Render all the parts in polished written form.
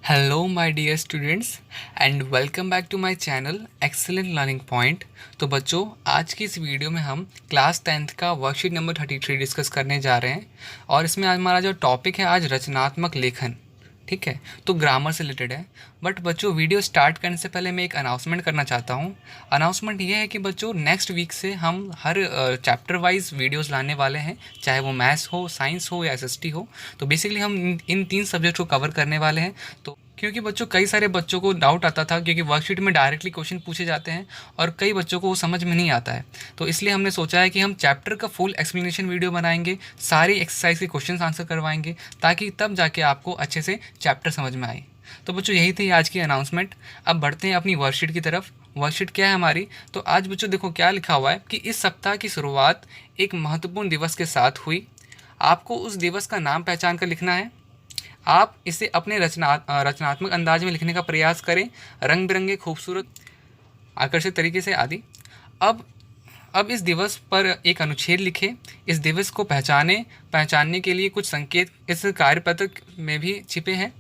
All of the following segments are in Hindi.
Hello my dear students and welcome back to my channel excellent learning point. तो बच्चों, आज की इस वीडियो में हम क्लास 10th का वर्कशीट नंबर 33 डिस्कस करने जा रहे हैं और इसमें आज हमारा जो टॉपिक है आज रचनात्मक लेखन। ठीक है, तो ग्रामर से रिलेटेड है। बट बच्चों, वीडियो स्टार्ट करने से पहले मैं एक अनाउंसमेंट करना चाहता हूँ। अनाउंसमेंट ये है कि बच्चों, नेक्स्ट वीक से हम हर चैप्टर वाइज वीडियोस लाने वाले हैं, चाहे वो मैथ्स हो, साइंस हो या एसएसटी हो। तो बेसिकली हम इन तीन सब्जेक्ट को कवर करने वाले हैं। तो क्योंकि बच्चों, कई सारे बच्चों को डाउट आता था क्योंकि वर्कशीट में डायरेक्टली क्वेश्चन पूछे जाते हैं और कई बच्चों को वो समझ में नहीं आता है। तो इसलिए हमने सोचा है कि हम चैप्टर का फुल एक्सप्लेनेशन वीडियो बनाएंगे, सारी एक्सरसाइज के क्वेश्चन आंसर करवाएंगे, ताकि तब जाके आपको अच्छे से चैप्टर समझ में आए। तो बच्चों, यही थी आज की अनाउंसमेंट। अब बढ़ते हैं अपनी वर्कशीट की तरफ। वर्कशीट क्या है हमारी? तो आज बच्चों देखो क्या लिखा हुआ है कि इस सप्ताह की शुरुआत एक महत्वपूर्ण दिवस के साथ हुई। आपको उस दिवस का नाम पहचान कर लिखना है। आप इसे अपने रचनात्मक अंदाज में लिखने का प्रयास करें, रंग बिरंगे, खूबसूरत, आकर्षक तरीके से आदि। अब इस दिवस पर एक अनुच्छेद लिखें। इस दिवस को पहचानने के लिए कुछ संकेत इस कार्यपत्र में भी छिपे हैं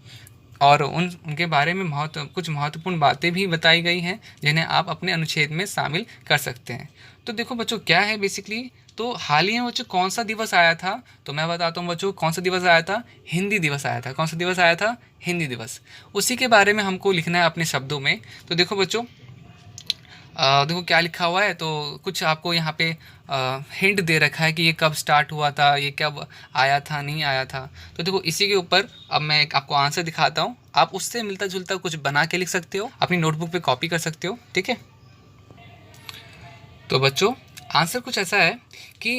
और उनके बारे में कुछ महत्वपूर्ण बातें भी बताई गई हैं जिन्हें आप अपने अनुच्छेद में शामिल कर सकते हैं। तो देखो बच्चों, क्या है बेसिकली, तो हाल ही में बच्चों कौन सा दिवस आया था? तो मैं बताता हूँ बच्चों, कौन सा दिवस आया था? हिंदी दिवस आया था। कौन सा दिवस आया था? हिंदी दिवस। उसी के बारे में हमको लिखना है अपने शब्दों में। तो देखो बच्चों, देखो क्या लिखा हुआ है। तो कुछ आपको यहाँ पे हिंट दे रखा है कि ये कब स्टार्ट हुआ था, ये कब आया था, नहीं आया था। तो देखो इसी के ऊपर अब मैं आपको आंसर दिखाता हूँ। आप उससे मिलता जुलता कुछ बना के लिख सकते हो, अपनी नोटबुक पे कॉपी कर सकते हो। ठीक है, तो बच्चों आंसर कुछ ऐसा है कि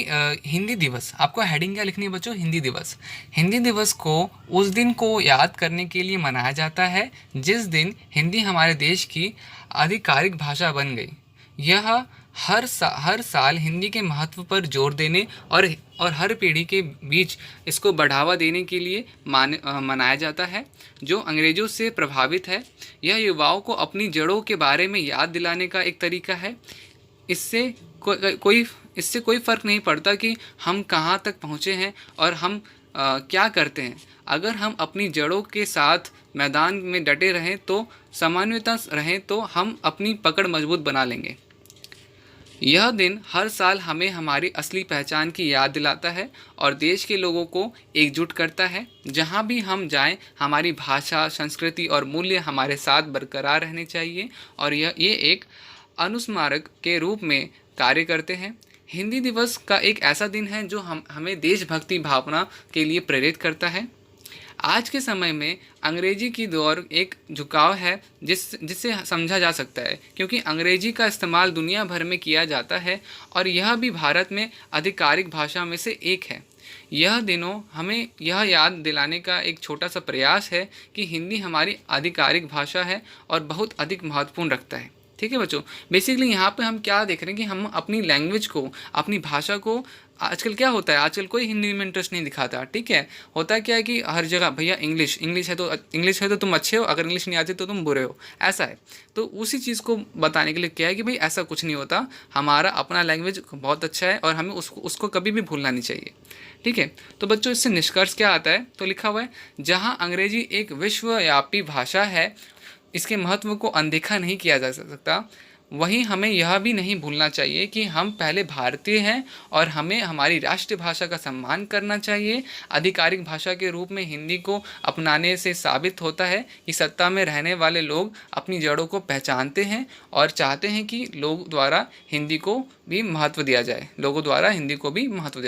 हिंदी दिवस, आपको हेडिंग क्या लिखनी है बच्चों? हिंदी दिवस। हिंदी दिवस को उस दिन को याद करने के लिए मनाया जाता है जिस दिन हिंदी हमारे देश की आधिकारिक भाषा बन गई। यह हर साल हिंदी के महत्व पर जोर देने और हर पीढ़ी के बीच इसको बढ़ावा देने के लिए मनाया जाता है जो अंग्रेज़ों से प्रभावित है। यह युवाओं को अपनी जड़ों के बारे में याद दिलाने का एक तरीका है। इससे कोई फ़र्क नहीं पड़ता कि हम कहाँ तक पहुँचे हैं और हम क्या करते हैं। अगर हम अपनी जड़ों के साथ मैदान में डटे रहें तो सामान्यता रहें तो हम अपनी पकड़ मजबूत बना लेंगे। यह दिन हर साल हमें हमारी असली पहचान की याद दिलाता है और देश के लोगों को एकजुट करता है। जहाँ भी हम जाएं, हमारी भाषा, संस्कृति और मूल्य हमारे साथ बरकरार रहने चाहिए और ये एक अनुस्मारक के रूप में कार्य करते हैं। हिंदी दिवस का एक ऐसा दिन है जो हमें देशभक्ति भावना के लिए प्रेरित करता है। आज के समय में अंग्रेजी की दौर एक झुकाव है जिससे समझा जा सकता है, क्योंकि अंग्रेजी का इस्तेमाल दुनिया भर में किया जाता है और यह भी भारत में आधिकारिक भाषा में से एक है। यह दिनों हमें यह याद दिलाने का एक छोटा सा प्रयास है कि हिंदी हमारी आधिकारिक भाषा है और बहुत अधिक महत्वपूर्ण रखता है। ठीक है बच्चों, बेसिकली यहाँ पे हम क्या देख रहे हैं कि हम अपनी लैंग्वेज को, अपनी भाषा को, आजकल क्या होता है, आजकल कोई हिंदी में इंटरेस्ट नहीं दिखाता। ठीक है, होता है क्या है कि हर जगह भैया इंग्लिश है तो तुम अच्छे हो, अगर इंग्लिश नहीं आती तो तुम बुरे हो, ऐसा है। तो उसी चीज़ को बताने के लिए क्या है कि भाई ऐसा कुछ नहीं होता, हमारा अपना लैंग्वेज बहुत अच्छा है और हमें उसको कभी भी भूलना नहीं चाहिए। ठीक है, तो बच्चों इससे निष्कर्ष क्या आता है? तो लिखा हुआ है, जहाँ अंग्रेजी एक विश्वव्यापी भाषा है, इसके महत्व को अनदेखा नहीं किया जा सकता, वहीं हमें यह भी नहीं भूलना चाहिए कि हम पहले भारतीय हैं और हमें हमारी राष्ट्रभाषा का सम्मान करना चाहिए। आधिकारिक भाषा के रूप में हिंदी को अपनाने से साबित होता है कि सत्ता में रहने वाले लोग अपनी जड़ों को पहचानते हैं और चाहते हैं कि लोगों द्वारा हिंदी को भी महत्व दिया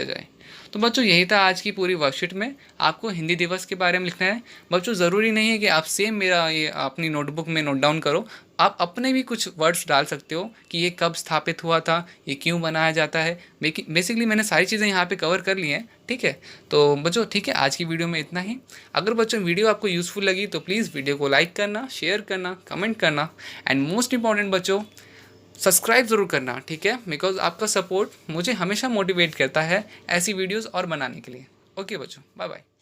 जाए। तो बच्चों यही था आज की पूरी वर्कशीट में। आपको हिंदी दिवस के बारे में लिखना है। बच्चों ज़रूरी नहीं है कि आप सेम मेरा ये अपनी नोटबुक में नोट डाउन करो, आप अपने भी कुछ वर्ड्स डाल सकते हो कि ये कब स्थापित हुआ था, ये क्यों बनाया जाता है। बेसिकली मैंने सारी चीज़ें यहाँ पे कवर कर ली हैं। ठीक है, तो बच्चों ठीक है, आज की वीडियो में इतना ही। अगर बच्चों वीडियो आपको यूज़फुल लगी तो प्लीज़ वीडियो को लाइक करना, शेयर करना, कमेंट करना एंड मोस्ट इंपॉर्टेंट बच्चों, सब्सक्राइब ज़रूर करना। ठीक है, बिकॉज आपका सपोर्ट मुझे हमेशा मोटिवेट करता है ऐसी वीडियोस और बनाने के लिए। ओके बच्चों, बाय बाय।